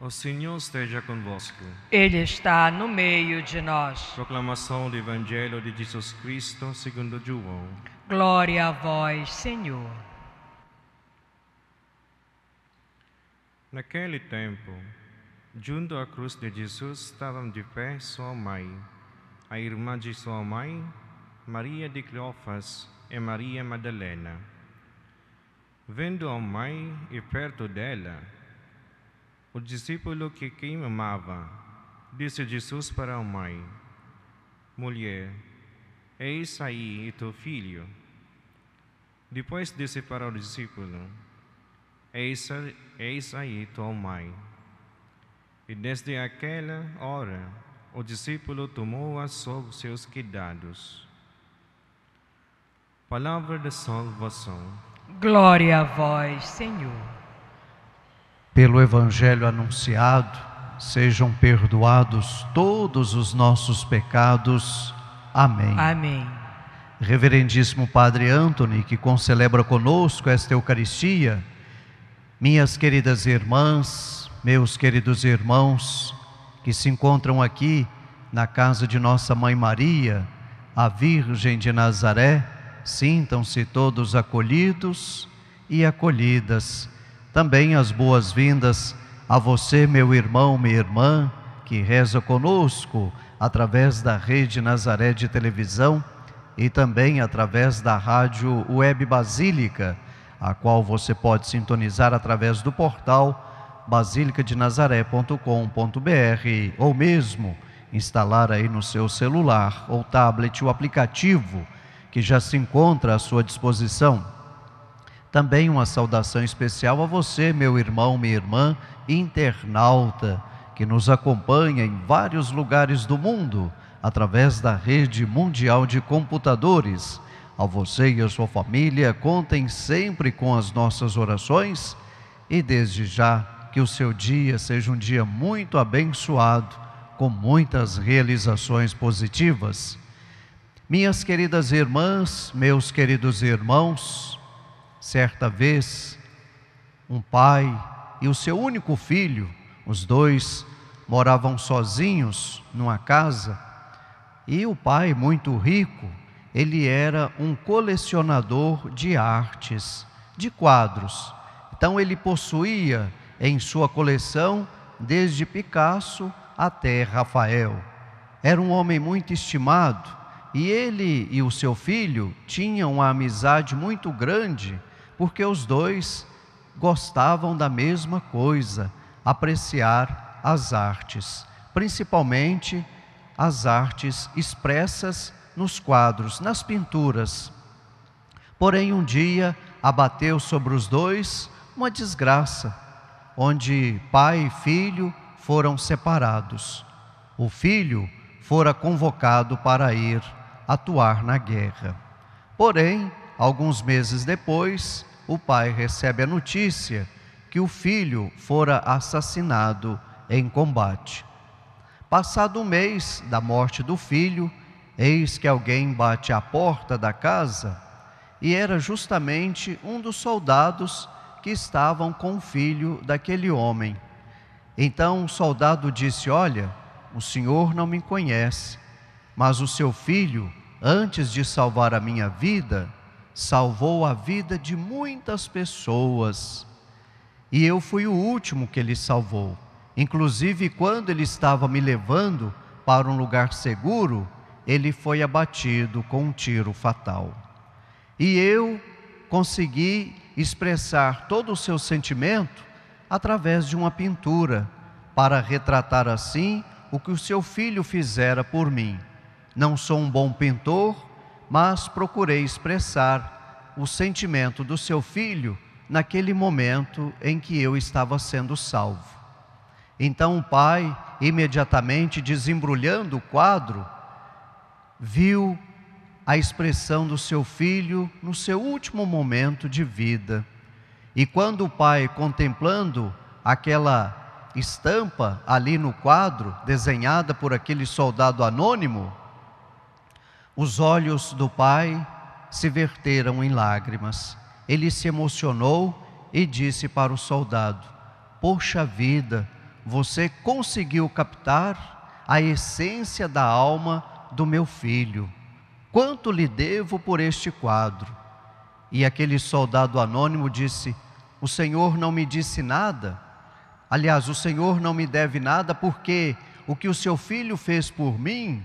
O Senhor esteja convosco. Ele está no meio de nós. Proclamação do Evangelho de Jesus Cristo segundo João. Glória a vós, Senhor. Naquele tempo, junto à cruz de Jesus estavam de pé sua mãe, a irmã de sua mãe, Maria de Cleofas e Maria Madalena. Vendo a mãe e perto dela, o discípulo que quem amava, disse Jesus para a mãe: Mulher, eis aí teu filho. Depois disse para o discípulo: Eis aí tua mãe. E desde aquela hora, o discípulo tomou-a sob seus cuidados. Palavra da salvação. Glória a vós, Senhor. Pelo Evangelho anunciado, sejam perdoados todos os nossos pecados. Amém. Amém. Reverendíssimo Padre Antony, que concelebra conosco esta Eucaristia, minhas queridas irmãs, meus queridos irmãos, que se encontram aqui na casa de Nossa Mãe Maria, a Virgem de Nazaré, sintam-se todos acolhidos e acolhidas. Também as boas-vindas a você, meu irmão, minha irmã, que reza conosco através da Rede Nazaré de televisão e também através da Rádio Web Basílica, a qual você pode sintonizar através do portal basilicadenazaré.com.br ou mesmo instalar aí no seu celular ou tablet o aplicativo que já se encontra à sua disposição. Também uma saudação especial a você, meu irmão, minha irmã, internauta, que nos acompanha em vários lugares do mundo, através da rede mundial de computadores. A você e a sua família, contem sempre com as nossas orações e desde já que o seu dia seja um dia muito abençoado, com muitas realizações positivas. Minhas queridas irmãs, meus queridos irmãos, certa vez, um pai e o seu único filho, os dois moravam sozinhos numa casa, e o pai, muito rico, ele era um colecionador de artes, de quadros. Então ele possuía em sua coleção desde Picasso até Rafael. Era um homem muito estimado, e ele e o seu filho tinham uma amizade muito grande, porque os dois gostavam da mesma coisa, apreciar as artes, principalmente as artes expressas nos quadros, nas pinturas. Porém, um dia abateu sobre os dois uma desgraça, onde pai e filho foram separados. O filho fora convocado para ir atuar na guerra. Porém, alguns meses depois, o pai recebe a notícia que o filho fora assassinado em combate. Passado um mês da morte do filho, eis que alguém bate à porta da casa, e era justamente um dos soldados que estavam com o filho daquele homem. Então o soldado disse: olha, o senhor não me conhece, mas o seu filho, antes de salvar a minha vida, salvou a vida de muitas pessoas, e eu fui o último que ele salvou. Inclusive, quando ele estava me levando para um lugar seguro, ele foi abatido com um tiro fatal. E eu consegui expressar todo o seu sentimento através de uma pintura, para retratar assim o que o seu filho fizera por mim. Não sou um bom pintor, mas procurei expressar o sentimento do seu filho naquele momento em que eu estava sendo salvo. Então o pai, imediatamente desembrulhando o quadro, viu a expressão do seu filho no seu último momento de vida. E quando o pai, contemplando aquela estampa ali no quadro, desenhada por aquele soldado anônimo, os olhos do pai se verteram em lágrimas. Ele se emocionou e disse para o soldado: poxa vida, você conseguiu captar a essência da alma do meu filho. Quanto lhe devo por este quadro? E aquele soldado anônimo disse: o Senhor não me disse nada. Aliás, o Senhor não me deve nada, porque o que o seu filho fez por mim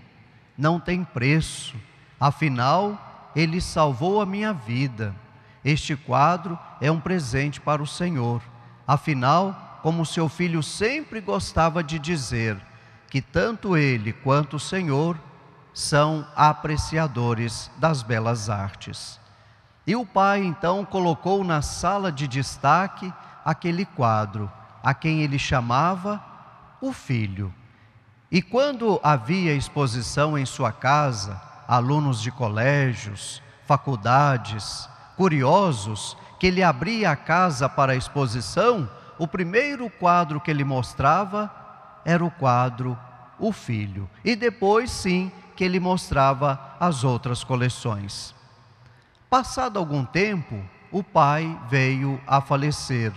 não tem preço. Afinal, ele salvou a minha vida. Este quadro é um presente para o Senhor. Afinal, como o seu filho sempre gostava de dizer, que tanto ele quanto o Senhor são apreciadores das belas artes. E o pai então colocou na sala de destaque aquele quadro, a quem ele chamava o filho. E quando havia exposição em sua casa, alunos de colégios, faculdades, curiosos, que ele abria a casa para a exposição, o primeiro quadro que ele mostrava era o quadro O Filho. E depois, sim, que ele mostrava as outras coleções. Passado algum tempo, o pai veio a falecer.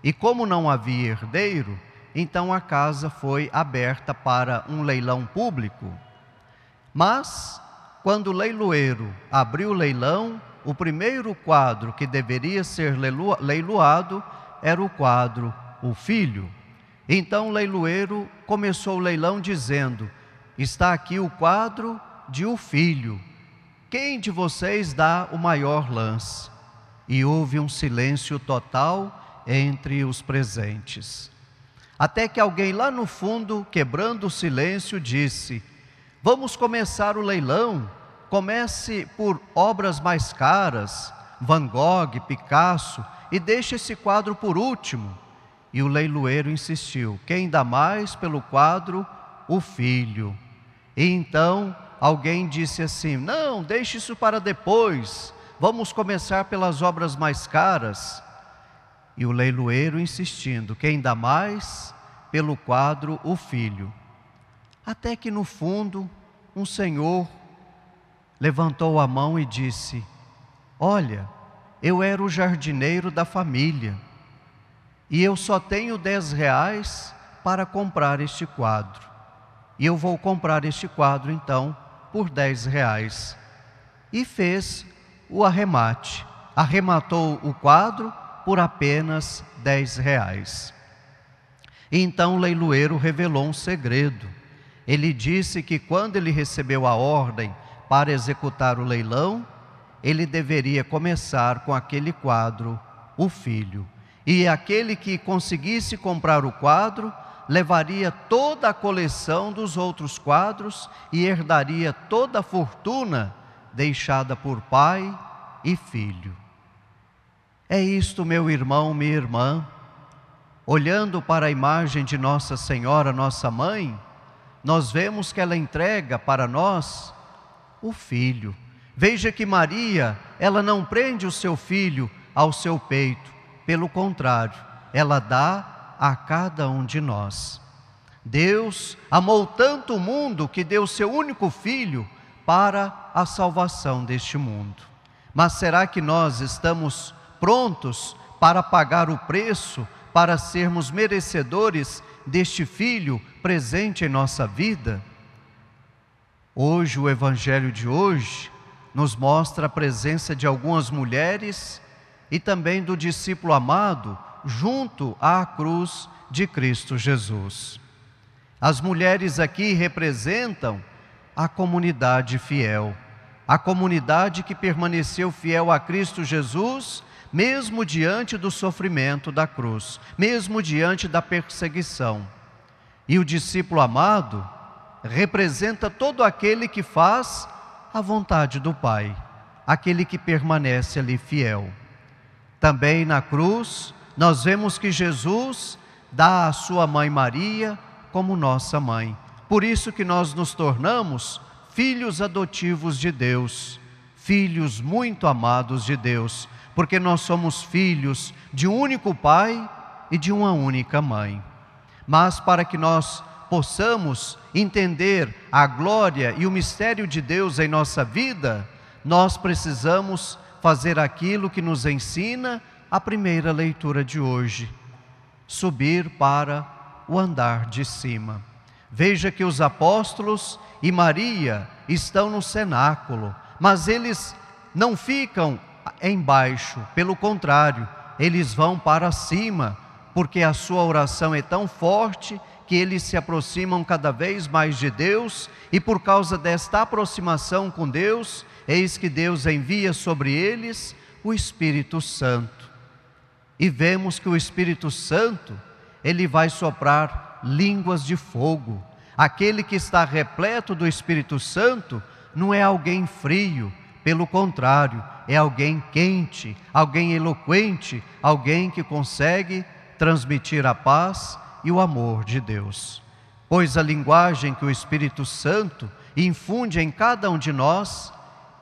E como não havia herdeiro, então a casa foi aberta para um leilão público. Mas, quando o leiloeiro abriu o leilão, o primeiro quadro que deveria ser leiloado era o quadro O Filho. Então o leiloeiro começou o leilão dizendo: está aqui o quadro de O Filho. Quem de vocês dá o maior lance? E houve um silêncio total entre os presentes. Até que alguém lá no fundo, quebrando o silêncio, disse: vamos começar o leilão. Comece por obras mais caras, Van Gogh, Picasso, e deixe esse quadro por último. E o leiloeiro insistiu: quem dá mais pelo quadro O Filho? E então alguém disse assim: não, deixe isso para depois, vamos começar pelas obras mais caras. E o leiloeiro insistindo: quem dá mais pelo quadro O Filho? Até que no fundo um senhor levantou a mão e disse: olha, eu era o jardineiro da família e eu só tenho 10 reais para comprar este quadro. E eu vou comprar este quadro então por 10 reais. E fez o arremate, arrematou o quadro por apenas 10 reais. E então o leiloeiro revelou um segredo. Ele disse que quando ele recebeu a ordem para executar o leilão, ele deveria começar com aquele quadro, O Filho. E aquele que conseguisse comprar o quadro, levaria toda a coleção dos outros quadros e herdaria toda a fortuna deixada por pai e filho. É isto, meu irmão, minha irmã. Olhando para a imagem de Nossa Senhora, nossa mãe, nós vemos que ela entrega para nós o Filho. Veja que Maria, ela não prende o seu filho ao seu peito, pelo contrário, ela dá a cada um de nós. Deus amou tanto o mundo que deu seu único filho para a salvação deste mundo. Mas será que nós estamos prontos para pagar o preço, para sermos merecedores deste filho presente em nossa vida? Hoje, o evangelho de hoje nos mostra a presença de algumas mulheres e também do discípulo amado junto à cruz de Cristo Jesus. As mulheres aqui representam a comunidade fiel, a comunidade que permaneceu fiel a Cristo Jesus, mesmo diante do sofrimento da cruz, mesmo diante da perseguição. E o discípulo amado representa todo aquele que faz a vontade do Pai, aquele que permanece ali fiel. Também na cruz, nós vemos que Jesus dá a sua mãe Maria como nossa mãe. Por isso que nós nos tornamos filhos adotivos de Deus, filhos muito amados de Deus, porque nós somos filhos de um único Pai e de uma única mãe. Mas para que nós possamos entender a glória e o mistério de Deus em nossa vida, nós precisamos fazer aquilo que nos ensina a primeira leitura de hoje: subir para o andar de cima. Veja que os apóstolos e Maria estão no cenáculo, mas eles não ficam embaixo, pelo contrário, eles vão para cima, porque a sua oração é tão forte que eles se aproximam cada vez mais de Deus, e por causa desta aproximação com Deus, eis que Deus envia sobre eles o Espírito Santo. E vemos que o Espírito Santo, ele vai soprar línguas de fogo. Aquele que está repleto do Espírito Santo não é alguém frio, pelo contrário, é alguém quente, alguém eloquente, alguém que consegue transmitir a paz e o amor de Deus. Pois a linguagem que o Espírito Santo infunde em cada um de nós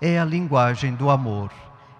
é a linguagem do amor.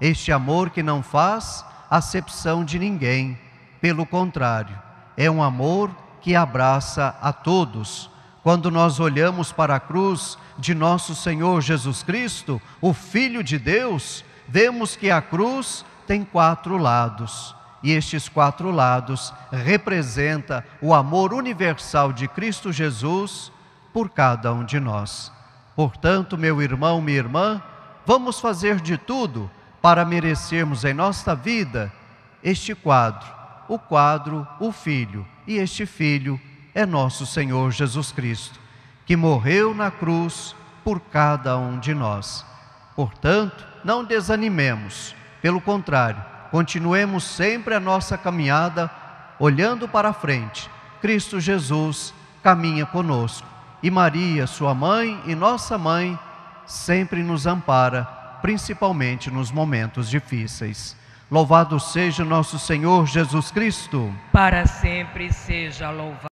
Este amor que não faz acepção de ninguém, pelo contrário, é um amor que abraça a todos. Quando nós olhamos para a cruz de nosso Senhor Jesus Cristo, o Filho de Deus, vemos que a cruz tem 4 lados. E estes 4 lados representam o amor universal de Cristo Jesus por cada um de nós. Portanto, meu irmão, minha irmã, vamos fazer de tudo para merecermos em nossa vida este quadro, o Filho. E este Filho é nosso Senhor Jesus Cristo, que morreu na cruz por cada um de nós. Portanto, não desanimemos, pelo contrário, continuemos sempre a nossa caminhada olhando para a frente. Cristo Jesus caminha conosco, e Maria, sua mãe e nossa mãe, sempre nos ampara, principalmente nos momentos difíceis. Louvado seja nosso Senhor Jesus Cristo. Para sempre seja louvado.